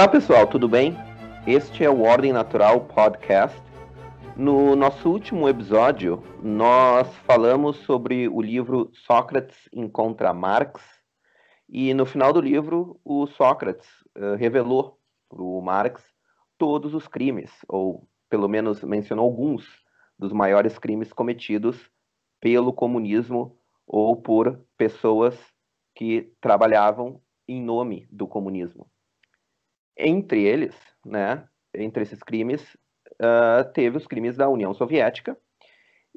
Olá pessoal, tudo bem? Este é o Ordem Natural Podcast. No nosso último episódio, nós falamos sobre o livro Sócrates encontra Marx, e no final do livro, o Sócrates revelou para o Marx todos os crimes, ou pelo menos mencionou alguns dos maiores crimes cometidos pelo comunismo ou por pessoas que trabalhavam em nome do comunismo. Entre eles, entre esses crimes, teve os crimes da União Soviética,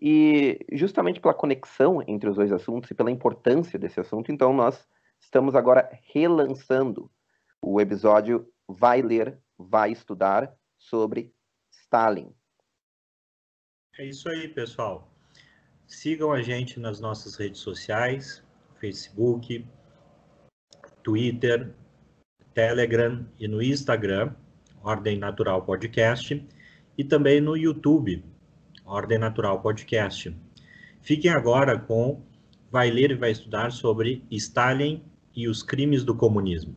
e justamente pela conexão entre os dois assuntos e pela importância desse assunto, então nós estamos agora relançando o episódio Vai Ler, Vai Estudar sobre Stalin. É isso aí, pessoal. Sigam a gente nas nossas redes sociais, Facebook, Twitter, Telegram e no Instagram, Ordem Natural Podcast, e também no YouTube, Ordem Natural Podcast. Fiquem agora com Vai Ler e Vai Estudar sobre Stalin e os crimes do comunismo.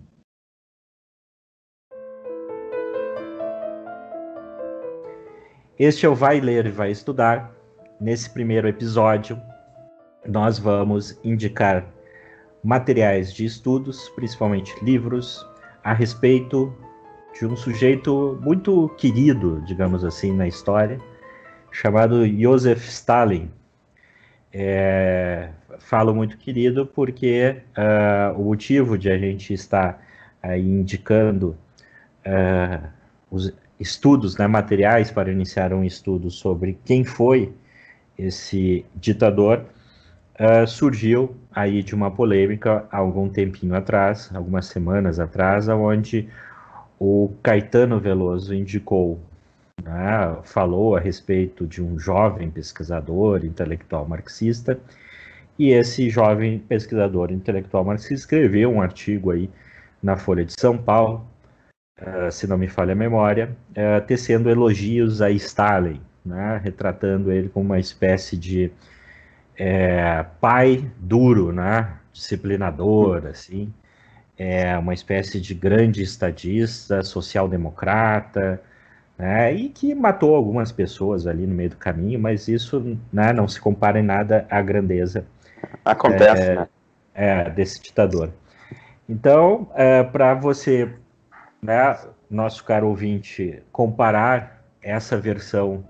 Este é o Vai Ler e Vai Estudar. Nesse primeiro episódio, nós vamos indicar materiais de estudos, principalmente livros, a respeito de um sujeito muito querido, digamos assim, na história, chamado Joseph Stalin. Falo muito querido porque o motivo de a gente estar aí indicando os estudos, materiais para iniciar um estudo sobre quem foi esse ditador, surgiu aí de uma polêmica há algum tempinho atrás, algumas semanas atrás, onde o Caetano Veloso indicou, falou a respeito de um jovem pesquisador intelectual marxista, e esse jovem pesquisador intelectual marxista escreveu um artigo aí na Folha de São Paulo, se não me falha a memória, tecendo elogios a Stalin, retratando ele como uma espécie de pai duro, disciplinador, assim, uma espécie de grande estadista, social-democrata, e que matou algumas pessoas ali no meio do caminho, mas isso não se compara em nada à grandeza desse ditador. Então, para você, nosso caro ouvinte, comparar essa versão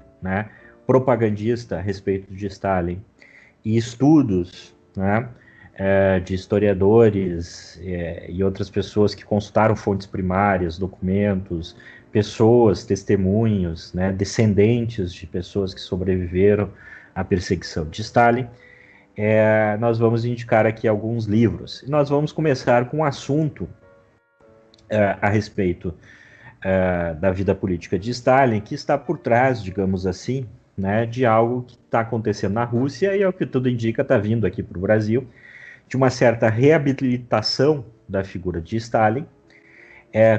propagandista a respeito de Stalin e estudos de historiadores e outras pessoas que consultaram fontes primárias, documentos, pessoas, testemunhos, descendentes de pessoas que sobreviveram à perseguição de Stalin, nós vamos indicar aqui alguns livros. E nós vamos começar com um assunto a respeito da vida política de Stalin, que está por trás, digamos assim, de algo que está acontecendo na Rússia e, ao que tudo indica, está vindo aqui para o Brasil, de uma certa reabilitação da figura de Stalin,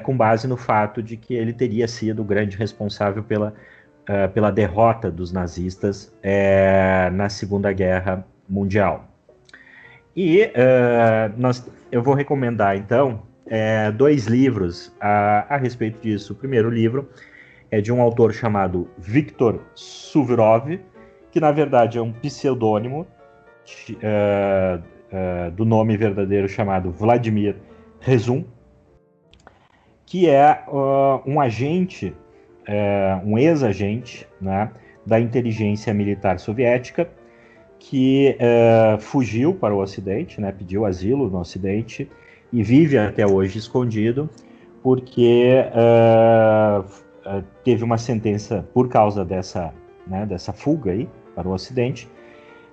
com base no fato de que ele teria sido o grande responsável pela derrota dos nazistas na Segunda Guerra Mundial. E eu vou recomendar, então, dois livros a respeito disso. O primeiro livro é de um autor chamado Viktor Suvorov, que na verdade é um pseudônimo do nome verdadeiro chamado Vladimir Rezun, que é um agente, um ex-agente da inteligência militar soviética, que fugiu para o Ocidente, pediu asilo no Ocidente e vive até hoje escondido, porque teve uma sentença por causa dessa fuga aí para o Ocidente,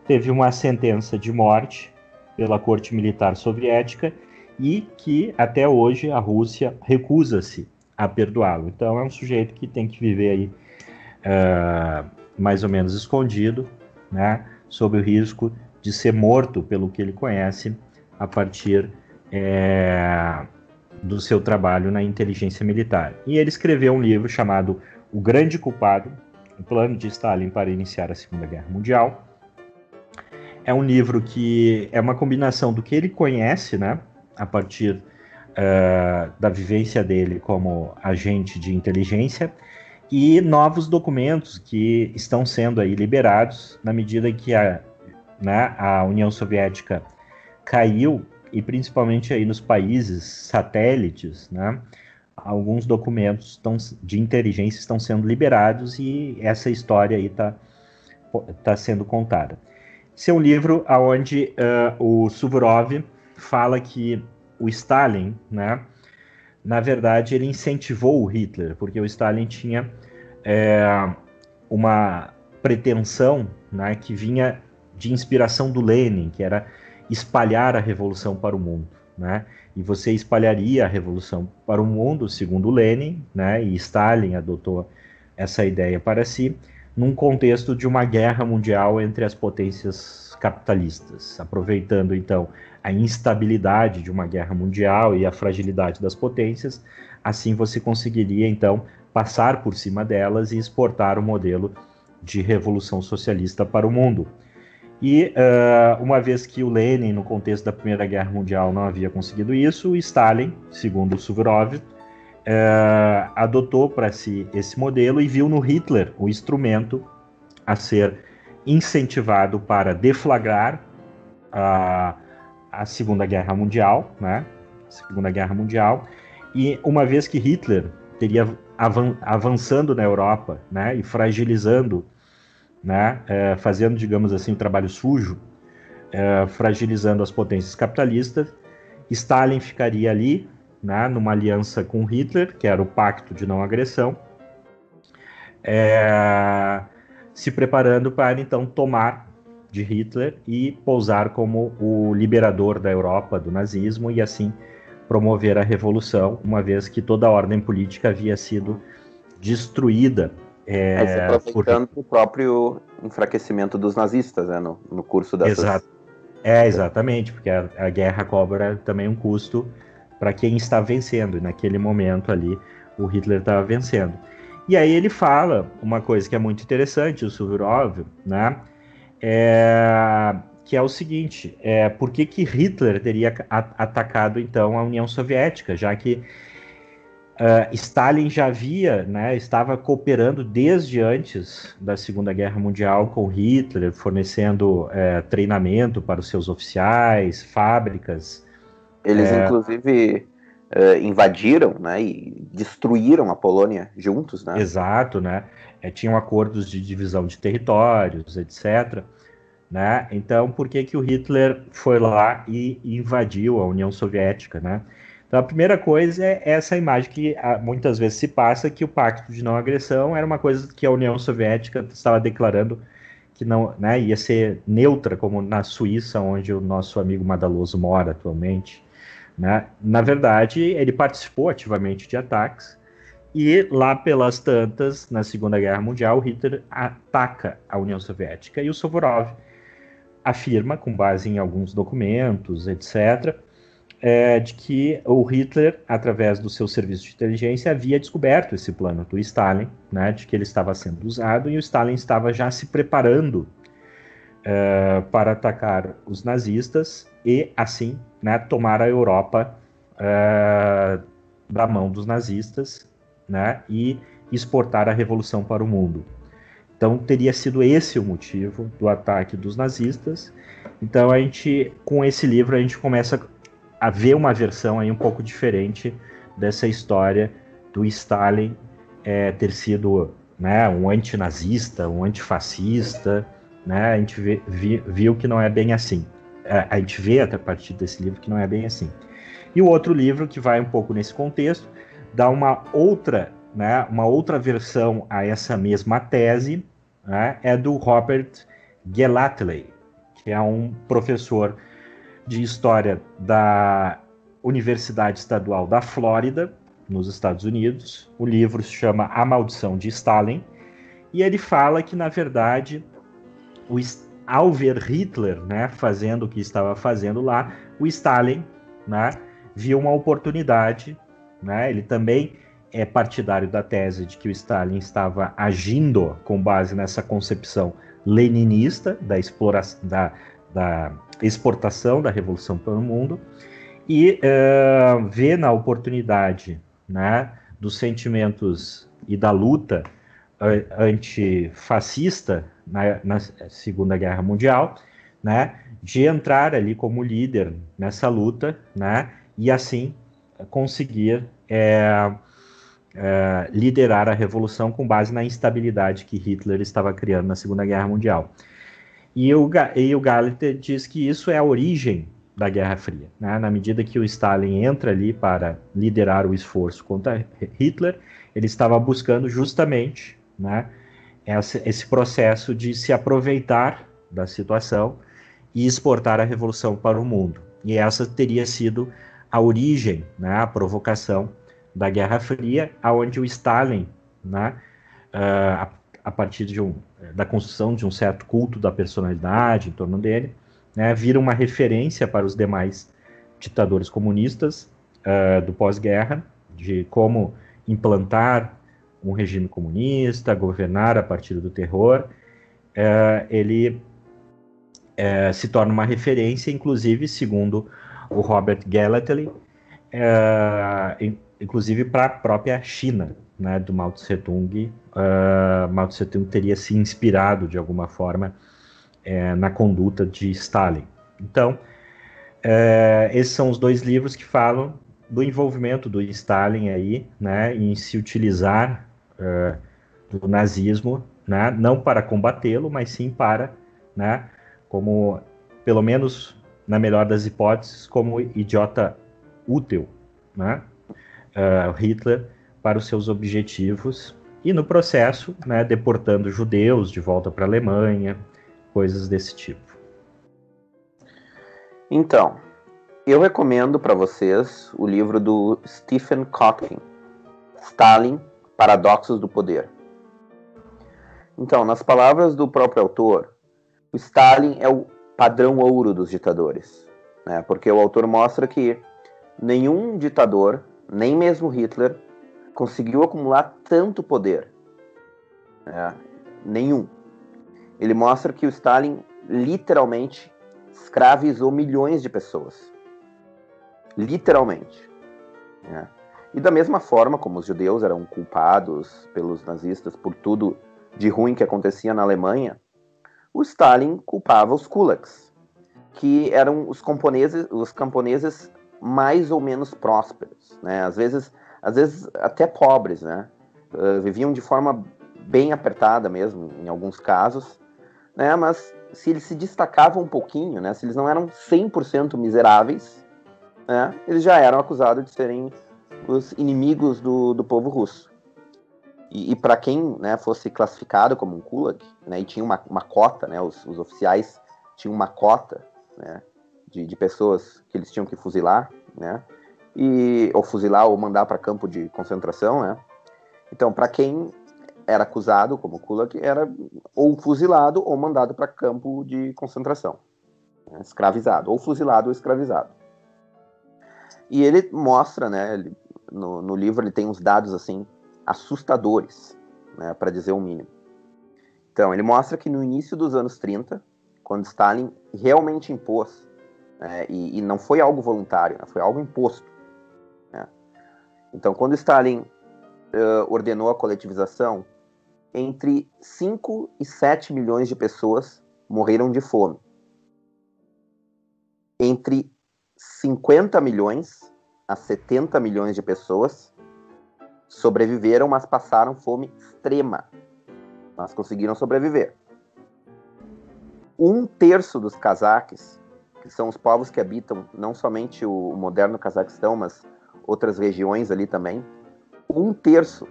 teve uma sentença de morte pela Corte Militar Soviética e que até hoje a Rússia recusa-se a perdoá-lo. Então é um sujeito que tem que viver aí mais ou menos escondido, sob o risco de ser morto pelo que ele conhece a partir do seu trabalho na inteligência militar. E ele escreveu um livro chamado O Grande Culpado, o plano de Stalin para iniciar a Segunda Guerra Mundial. É um livro que é uma combinação do que ele conhece, a partir da vivência dele como agente de inteligência e novos documentos que estão sendo aí liberados na medida que a União Soviética caiu, e principalmente aí nos países satélites, né, alguns documentos de inteligência estão sendo liberados e essa história aí tá sendo contada. Esse é um livro onde o Suvorov fala que o Stalin, né, na verdade, ele incentivou o Hitler, porque o Stalin tinha uma pretensão, né, que vinha de inspiração do Lenin, que era espalhar a revolução para o mundo, né? E você espalharia a revolução para o mundo, segundo Lenin, né? E Stalin adotou essa ideia para si, num contexto de uma guerra mundial entre as potências capitalistas, aproveitando então a instabilidade de uma guerra mundial e a fragilidade das potências, assim você conseguiria então passar por cima delas e exportar o modelo de revolução socialista para o mundo. E uma vez que o Lenin, no contexto da Primeira Guerra Mundial, não havia conseguido isso, o Stalin, segundo Suvorov, adotou para si esse modelo e viu no Hitler o instrumento a ser incentivado para deflagrar a Segunda Guerra Mundial, né? Segunda Guerra Mundial. E uma vez que Hitler teria avançando na Europa, né, e fragilizando, né, fazendo, digamos assim, o trabalho sujo, fragilizando as potências capitalistas, Stalin ficaria ali, né, numa aliança com Hitler, que era o Pacto de Não Agressão, se preparando para então tomar de Hitler e pousar como o liberador da Europa do nazismo e assim promover a revolução, uma vez que toda a ordem política havia sido destruída. Aproveitando o próprio enfraquecimento dos nazistas, né, no curso dessas... Exatamente, porque a guerra cobra também um custo para quem está vencendo, e naquele momento ali o Hitler estava vencendo. E aí ele fala uma coisa que é muito interessante, o Suvorov, né, que é o seguinte, por que Hitler teria atacado então a União Soviética, já que Stalin já havia, né, estava cooperando desde antes da Segunda Guerra Mundial com Hitler, fornecendo treinamento para os seus oficiais, fábricas. Eles, inclusive, invadiram, né, e destruíram a Polônia juntos, né? Exato, né? Tinham acordos de divisão de territórios, etc. Né? Então, por que o Hitler foi lá e invadiu a União Soviética, né? Então, a primeira coisa é essa imagem que muitas vezes se passa, que o Pacto de Não Agressão era uma coisa que a União Soviética estava declarando que não, né, ia ser neutra, como na Suíça, onde o nosso amigo Madaloso mora atualmente. Né? Na verdade, ele participou ativamente de ataques, e lá pelas tantas, na Segunda Guerra Mundial, Hitler ataca a União Soviética, e o Suvorov afirma, com base em alguns documentos, etc., de que o Hitler, através do seu serviço de inteligência, havia descoberto esse plano do Stalin, né, de que ele estava sendo usado, e o Stalin estava já se preparando para atacar os nazistas e, assim, né, tomar a Europa da mão dos nazistas, né, e exportar a revolução para o mundo. Então, teria sido esse o motivo do ataque dos nazistas. Então, com esse livro, a gente começa a ver uma versão aí um pouco diferente dessa história do Stalin ter sido, né, um antinazista, um antifascista, né? A gente viu que não é bem assim. A gente vê a partir desse livro que não é bem assim. E o outro livro que vai um pouco nesse contexto dá uma outra versão a essa mesma tese, né, é do Robert Gellatley, que é um professor de História da Universidade Estadual da Flórida, nos Estados Unidos. O livro se chama A Maldição de Stalin, e ele fala que, na verdade, ao ver Hitler, né, fazendo o que estava fazendo lá, o Stalin, né, viu uma oportunidade, né, ele também é partidário da tese de que o Stalin estava agindo com base nessa concepção leninista da exportação da revolução pelo mundo, e vê na oportunidade, né, dos sentimentos e da luta antifascista na Segunda Guerra Mundial, né, de entrar ali como líder nessa luta, né, e assim conseguir liderar a revolução com base na instabilidade que Hitler estava criando na Segunda Guerra Mundial. E o Gallagher diz que isso é a origem da Guerra Fria, né? Na medida que o Stalin entra ali para liderar o esforço contra Hitler, ele estava buscando justamente, né, esse processo de se aproveitar da situação e exportar a revolução para o mundo. E essa teria sido a origem, né, a provocação da Guerra Fria, aonde o Stalin, né, a partir da construção de um certo culto da personalidade em torno dele, né, vira uma referência para os demais ditadores comunistas do pós-guerra, de como implantar um regime comunista, governar a partir do terror. Ele se torna uma referência, inclusive, segundo o Robert Gallatin, inclusive para a própria China, né, do Mao Tse-tung. Mao Tse-tung teria se inspirado, de alguma forma, na conduta de Stalin. Então, esses são os dois livros que falam do envolvimento do Stalin aí, né, em se utilizar do nazismo, né, não para combatê-lo, mas sim para, né, como, pelo menos na melhor das hipóteses, como idiota útil, né, Hitler para os seus objetivos, e no processo, né, deportando judeus de volta para a Alemanha, coisas desse tipo. Então, eu recomendo para vocês o livro do Stephen Kotkin, Stalin, Paradoxos do Poder. Então, nas palavras do próprio autor, o Stalin é o padrão ouro dos ditadores, né? Porque o autor mostra que nenhum ditador, nem mesmo Hitler, conseguiu acumular tanto poder. Né? Nenhum. Ele mostra que o Stalin literalmente escravizou milhões de pessoas. Literalmente. Né? E da mesma forma como os judeus eram culpados pelos nazistas por tudo de ruim que acontecia na Alemanha, o Stalin culpava os kulaks, que eram os camponeses mais ou menos prósperos, né? Às vezes até pobres, né? Viviam de forma bem apertada mesmo, em alguns casos, né? Mas se eles se destacavam um pouquinho, né? Se eles não eram 100% miseráveis, né? Eles já eram acusados de serem os inimigos do povo russo. E para quem, né, fosse classificado como um kulak, né, e tinha uma cota, né, os oficiais tinham uma cota, né, de pessoas que eles tinham que fuzilar, né, ou fuzilar ou mandar para campo de concentração, né. Então, para quem era acusado como kulak, era ou fuzilado ou mandado para campo de concentração, né, escravizado, ou fuzilado ou escravizado. E ele mostra, né, no livro ele tem uns dados assim assustadores, né, para dizer o mínimo. Então, ele mostra que no início dos anos 30, quando Stalin realmente impôs, né, e não foi algo voluntário, né, foi algo imposto. Né? Então, quando Stalin ordenou a coletivização, entre 5 e 7 milhões de pessoas morreram de fome. Entre 50 milhões a 70 milhões de pessoas sobreviveram, mas passaram fome extrema. Mas conseguiram sobreviver. 1/3 dos cazaques, que são os povos que habitam não somente o moderno Cazaquistão, mas outras regiões ali também, 1/3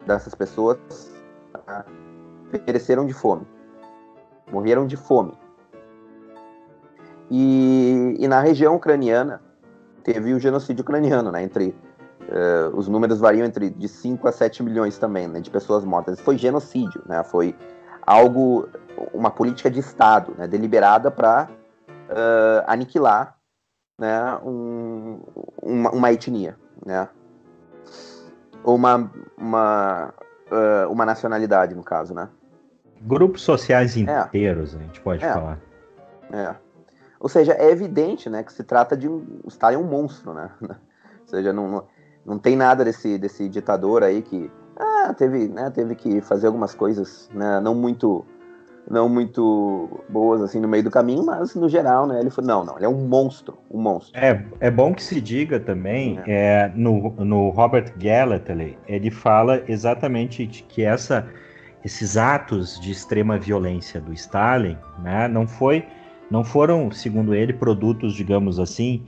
dessas pessoas pereceram de fome. Morreram de fome. E na região ucraniana, teve o genocídio ucraniano, né, os números variam de 5 a 7 milhões também, né, de pessoas mortas. Foi genocídio, né, foi uma política de Estado, né, deliberada para aniquilar, né, uma etnia, né, ou uma nacionalidade, no caso, né. Grupos sociais inteiros, a gente pode falar. Ou seja, é evidente, né, que se trata de o Stalin é um monstro, né? Ou seja, não tem nada desse ditador aí que teve que fazer algumas coisas, né, não muito boas assim no meio do caminho, mas no geral, né, ele falou, não, ele é um monstro. É bom que se diga também, no Robert Gallatin, ele fala exatamente de que esses atos de extrema violência do Stalin, né, não foram, segundo ele, produtos, digamos assim,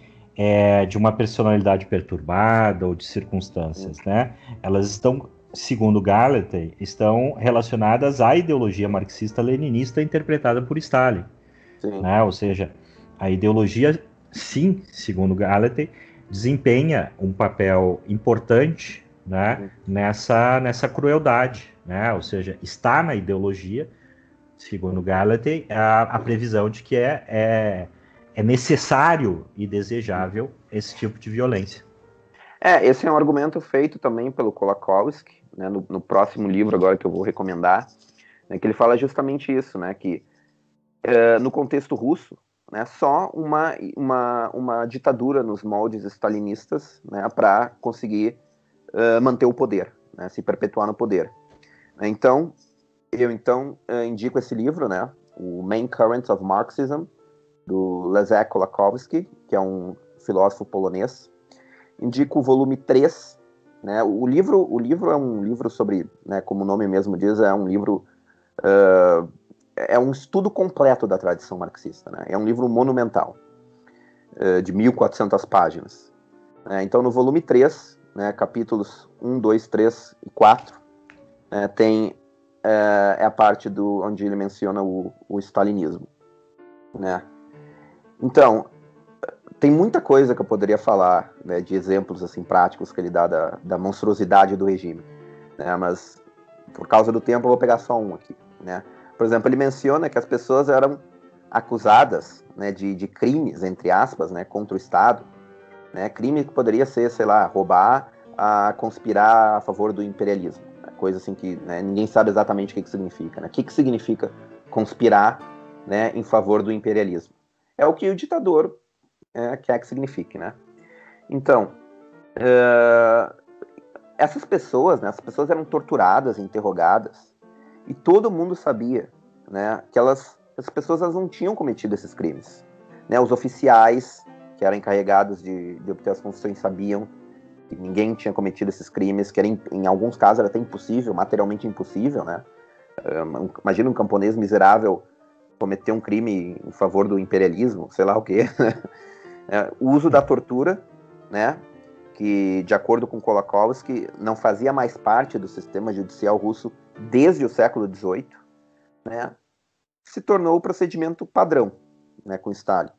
de uma personalidade perturbada ou de circunstâncias, né? Elas estão, segundo Gallatin, estão relacionadas à ideologia marxista-leninista interpretada por Stalin, né? Ou seja, a ideologia, sim, segundo Gallatin, desempenha um papel importante, né, nessa crueldade, né? Ou seja, está na ideologia, segundo Gallatin, a previsão de que é necessário e desejável esse tipo de violência. Esse é um argumento feito também pelo Kolakowski, né, no próximo livro agora que eu vou recomendar, né, que ele fala justamente isso, né, que no contexto russo, né, só uma ditadura nos moldes stalinistas, né, para conseguir manter o poder, né, se perpetuar no poder. Então, eu indico esse livro, né, o Main Currents of Marxism, do Leszek Kolakowski, que é um filósofo polonês. Indico o volume 3, né, o livro é um livro sobre, né, como o nome mesmo diz, é um livro, é um estudo completo da tradição marxista, né, é um livro monumental, de 1.400 páginas. Então, no volume 3, né, capítulos 1, 2, 3 e 4, tem a parte onde ele menciona o stalinismo, né. Então, tem muita coisa que eu poderia falar, né, de exemplos assim práticos que ele dá da monstruosidade do regime, né, mas por causa do tempo eu vou pegar só um aqui, né. Por exemplo, ele menciona que as pessoas eram acusadas, né, de crimes, entre aspas, né, contra o Estado, né, crime que poderia ser, sei lá, roubar, conspirar a favor do imperialismo, né, coisa assim que, né, ninguém sabe exatamente o que significa, né. O que significa conspirar, né, em favor do imperialismo? É o que o ditador quer que signifique, né? Então, essas pessoas eram torturadas, interrogadas, e todo mundo sabia, né, que as pessoas não tinham cometido esses crimes, né? Os oficiais que eram encarregados de obter as confissões sabiam que ninguém tinha cometido esses crimes, que em alguns casos era até impossível, materialmente impossível, né? Imagina um camponês miserável cometer um crime em favor do imperialismo, sei lá o quê, né? O uso da tortura, né, que, de acordo com Kolakowski, não fazia mais parte do sistema judicial russo desde o século XVIII, né, se tornou o procedimento padrão, né, com Stalin.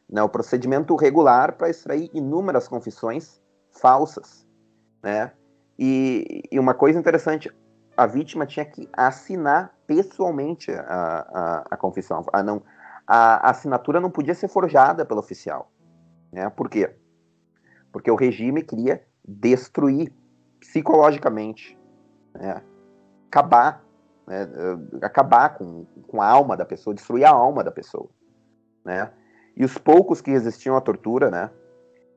Né, o procedimento regular para extrair inúmeras confissões falsas. Né, e uma coisa interessante, a vítima tinha que assinar pessoalmente a confissão. A assinatura não podia ser forjada pelo oficial. Né? Por quê? Porque o regime queria destruir psicologicamente, né? acabar com a alma da pessoa, destruir a alma da pessoa. Né? E os poucos que resistiam à tortura, né,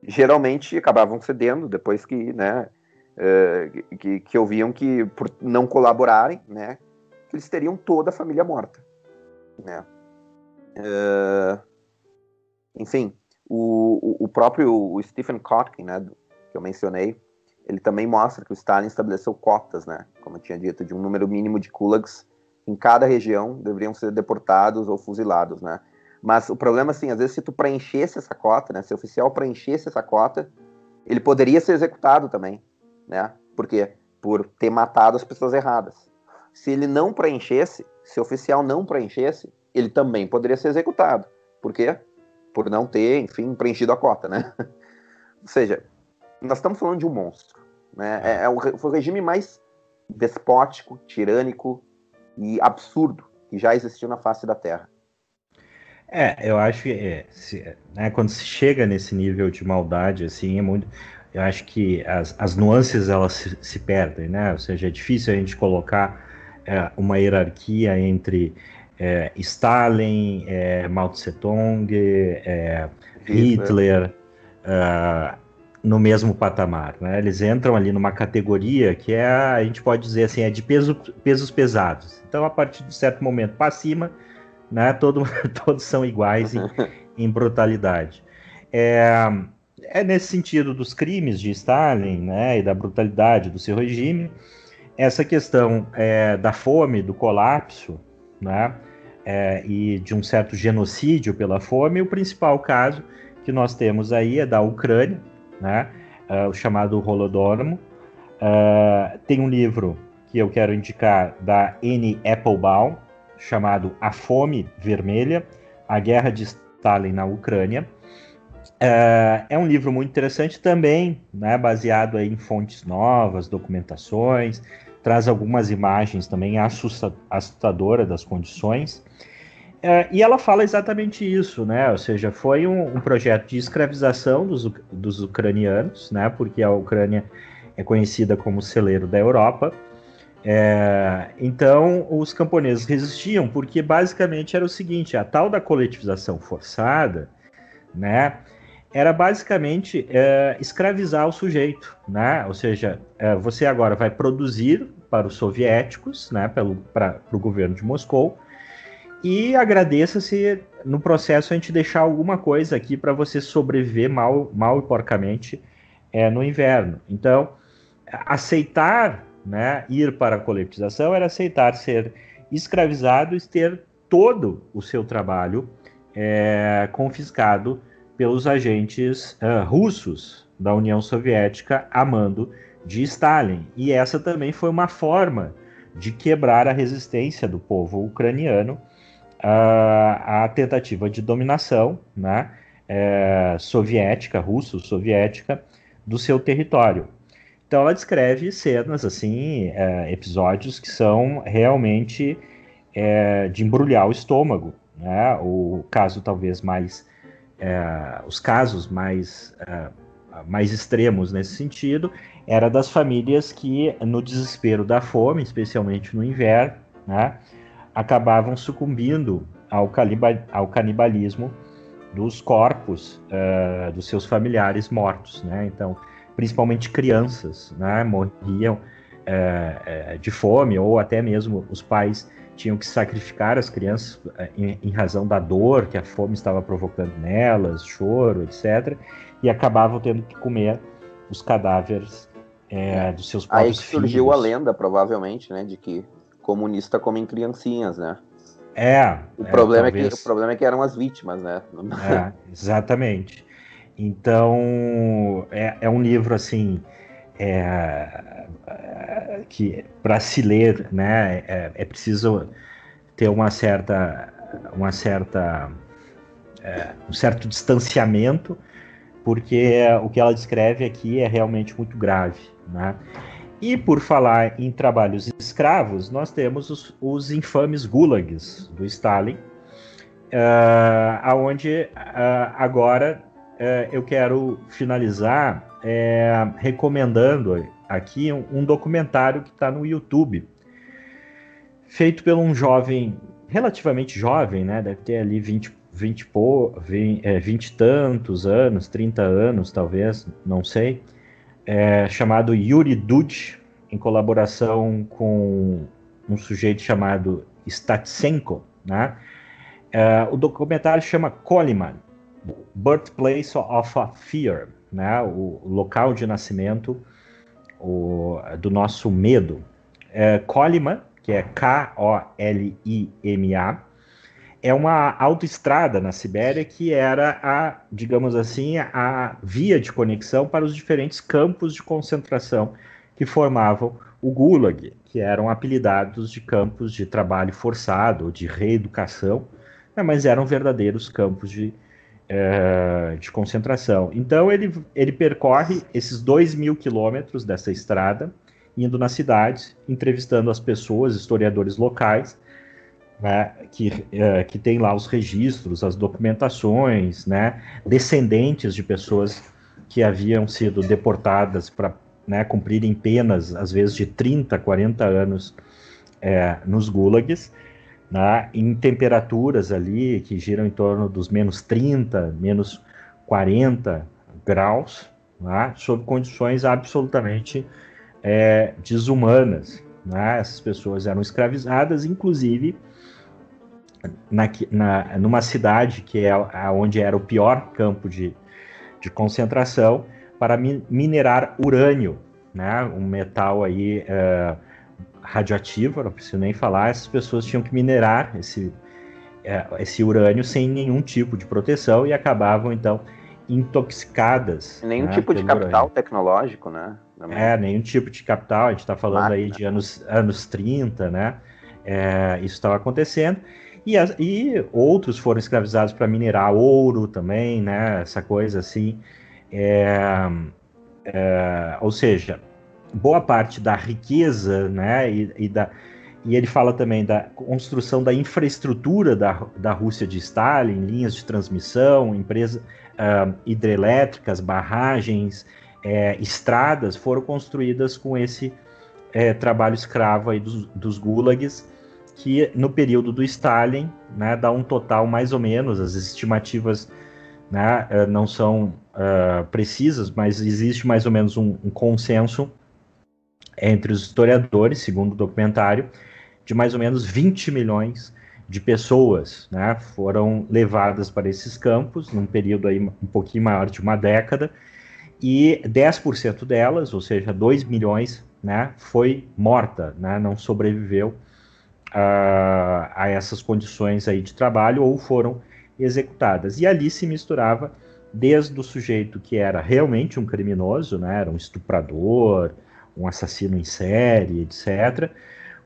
geralmente acabavam cedendo depois que, né, que ouviam que, por não colaborarem, né, que eles teriam toda a família morta. Né? Enfim, o próprio Stephen Kotkin, né, que eu mencionei, ele também mostra que o Stalin estabeleceu cotas, né, como eu tinha dito, de um número mínimo de kulaks em cada região deveriam ser deportados ou fuzilados, né. Mas o problema, assim, às vezes se tu preenchesse essa cota, né, se o oficial preenchesse essa cota, ele poderia ser executado também, né. Por quê? Por ter matado as pessoas erradas. Se ele não preenchesse, se o oficial não preenchesse, ele também poderia ser executado. Por quê? Por não ter, enfim, preenchido a cota, né? Ou seja, nós estamos falando de um monstro, né? Foi o regime mais despótico, tirânico e absurdo que já existiu na face da Terra. Eu acho que né, quando se chega nesse nível de maldade, assim, é muito. Eu acho que as nuances elas se perdem, né? Ou seja, é difícil a gente colocar uma hierarquia entre Stalin, Mao Tse-tung, Hitler, no mesmo patamar, né? Eles entram ali numa categoria que a gente pode dizer assim, é de pesos pesados. Então, a partir de certo momento para cima, né, todos são iguais em brutalidade. É nesse sentido dos crimes de Stalin, né, e da brutalidade do seu regime, essa questão da fome, do colapso, né, e de um certo genocídio pela fome. O principal caso que nós temos aí é da Ucrânia, né, o chamado Holodomor. Tem um livro que eu quero indicar da Anne Applebaum, chamado A Fome Vermelha, a Guerra de Stalin na Ucrânia. É um livro muito interessante também, né, baseado aí em fontes novas, documentações, traz algumas imagens também assustadoras das condições. E ela fala exatamente isso, né? Ou seja, foi um projeto de escravização dos ucranianos, né? Porque a Ucrânia é conhecida como o celeiro da Europa. Então, os camponeses resistiam porque basicamente era o seguinte: a tal da coletivização forçada, né, era basicamente escravizar o sujeito, né? Ou seja, você agora vai produzir para os soviéticos, né, para o governo de Moscou, e agradeça se no processo a gente deixar alguma coisa aqui para você sobreviver mal e porcamente no inverno. Então, aceitar, né, ir para a coletivização era aceitar ser escravizado e ter todo o seu trabalho confiscado pelos agentes russos da União Soviética a mando de Stalin. E essa também foi uma forma de quebrar a resistência do povo ucraniano à tentativa de dominação, né, soviética, russo-soviética, do seu território. Então ela descreve cenas, assim, episódios que são realmente de embrulhar o estômago, né? O caso talvez mais... os casos mais extremos nesse sentido era das famílias que, no desespero da fome, especialmente no inverno, né, acabavam sucumbindo ao canibalismo dos corpos dos seus familiares mortos, né? Então, principalmente crianças, né, morriam de fome, ou até mesmo os pais tinham que sacrificar as crianças em razão da dor que a fome estava provocando nelas, choro, etc. E acabavam tendo que comer os cadáveres dos seus próprios filhos. Aí que surgiu a lenda, provavelmente, né, de que comunista comem criancinhas, né? O problema é que eram as vítimas, né? Exatamente. Então, é um livro, assim, que para se ler, né, é preciso ter um certo distanciamento, porque o que ela descreve aqui é realmente muito grave, né? E por falar em trabalhos escravos, nós temos os infames gulags do Stalin, aonde agora eu quero finalizar recomendando aqui um documentário que está no YouTube, feito por um jovem, relativamente jovem, né? Deve ter ali 20 e tantos anos, 30 anos talvez, não sei, chamado Yuri Dud, em colaboração com um sujeito chamado Statsenko, né? O documentário chama Koliman, Birthplace of a Fear, né? O local de nascimento do nosso medo. Koliman, que é Kolima, é uma autoestrada na Sibéria que era digamos assim, a via de conexão para os diferentes campos de concentração que formavam o Gulag, que eram apelidados de campos de trabalho forçado, de reeducação, mas eram verdadeiros campos de concentração. Então ele percorre esses 2.000 quilômetros dessa estrada, indo nas cidades, entrevistando as pessoas, historiadores locais, né, que tem lá os registros, as documentações, né, descendentes de pessoas que haviam sido deportadas para, né, cumprirem penas, às vezes de 30, 40 anos nos gulags. né, em temperaturas ali que giram em torno dos menos 30, menos 40 graus, né, sob condições absolutamente desumanas. Né? Essas pessoas eram escravizadas, inclusive numa cidade que é onde era o pior campo de concentração, para minerar urânio, né? Um metal aí radioativo, não preciso nem falar. Essas pessoas tinham que minerar esse urânio sem nenhum tipo de proteção e acabavam então intoxicadas. Nenhum né, tipo de capital urânio. tecnológico, né? Nenhum tipo de capital. A gente está falando aí de anos 30, né? Isso estava acontecendo. E outros foram escravizados para minerar ouro também, né? Essa coisa assim. Ou seja, boa parte da riqueza, né? E ele fala também da construção da infraestrutura da Rússia de Stalin, linhas de transmissão, empresas hidrelétricas, barragens, estradas foram construídas com esse trabalho escravo aí dos gulags, que no período do Stalin, né, dá um total mais ou menos, as estimativas, né, não são precisas, mas existe mais ou menos um consenso entre os historiadores, segundo o documentário, de mais ou menos 20 milhões de pessoas, né, foram levadas para esses campos, num período aí um pouquinho maior de uma década, e 10% delas, ou seja, 2 milhões, né, foi morta, né, não sobreviveu a essas condições aí de trabalho ou foram executadas. E ali se misturava desde o sujeito que era realmente um criminoso, né, era um estuprador, um assassino em série, etc.,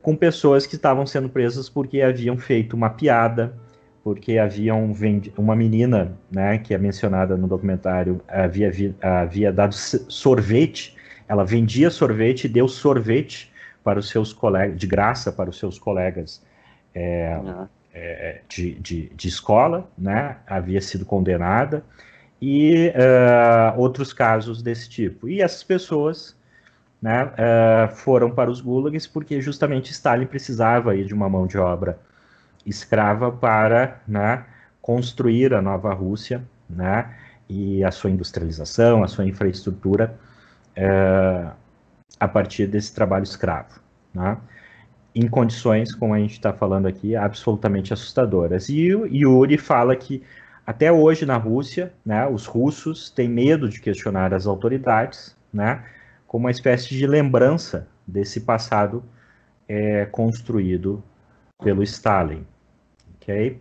com pessoas que estavam sendo presas porque haviam feito uma piada, porque haviam vendido uma menina, né, que é mencionada no documentário, havia dado sorvete, ela vendia sorvete e deu sorvete para os seus colegas, de graça para os seus colegas de escola, né, havia sido condenada, e outros casos desse tipo. E essas pessoas, né, foram para os gulags porque justamente Stalin precisava aí de uma mão de obra escrava para, né, construir a nova Rússia, né, e a sua industrialização, a sua infraestrutura a partir desse trabalho escravo, né, em condições, como a gente está falando aqui, absolutamente assustadoras. E o Yuri fala que até hoje na Rússia, né, os russos têm medo de questionar as autoridades, né, como uma espécie de lembrança desse passado construído pelo Stalin. Ok?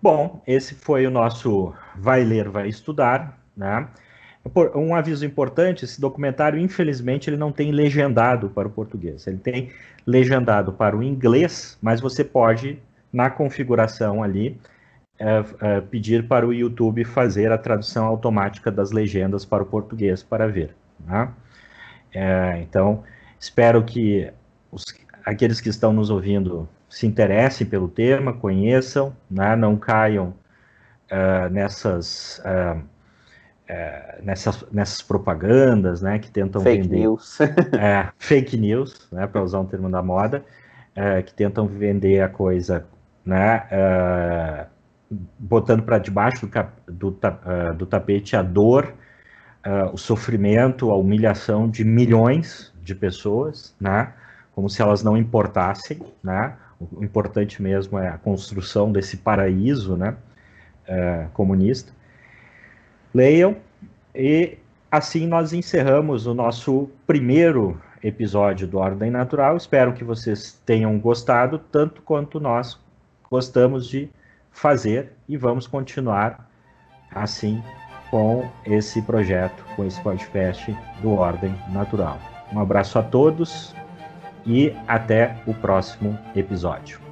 Bom, esse foi o nosso Vai Ler, Vai Estudar, né? Um aviso importante, esse documentário, infelizmente, ele não tem legendado para o português. Ele tem legendado para o inglês, mas você pode, na configuração ali, pedir para o YouTube fazer a tradução automática das legendas para o português para ver. Né? Então, espero que aqueles que estão nos ouvindo se interessem pelo tema, conheçam, né? Não caiam nessas propagandas, né, que tentam fake vender news. Fake news, né, para usar um termo da moda, que tentam vender a coisa, né, botando para debaixo do tapete a dor, o sofrimento, a humilhação de milhões de pessoas, né, como se elas não importassem, né. O importante mesmo é a construção desse paraíso, né, comunista. Leiam, e assim nós encerramos o nosso primeiro episódio do Ordem Natural. Espero que vocês tenham gostado, tanto quanto nós gostamos de fazer, e vamos continuar assim com esse projeto, com esse podcast do Ordem Natural. Um abraço a todos e até o próximo episódio.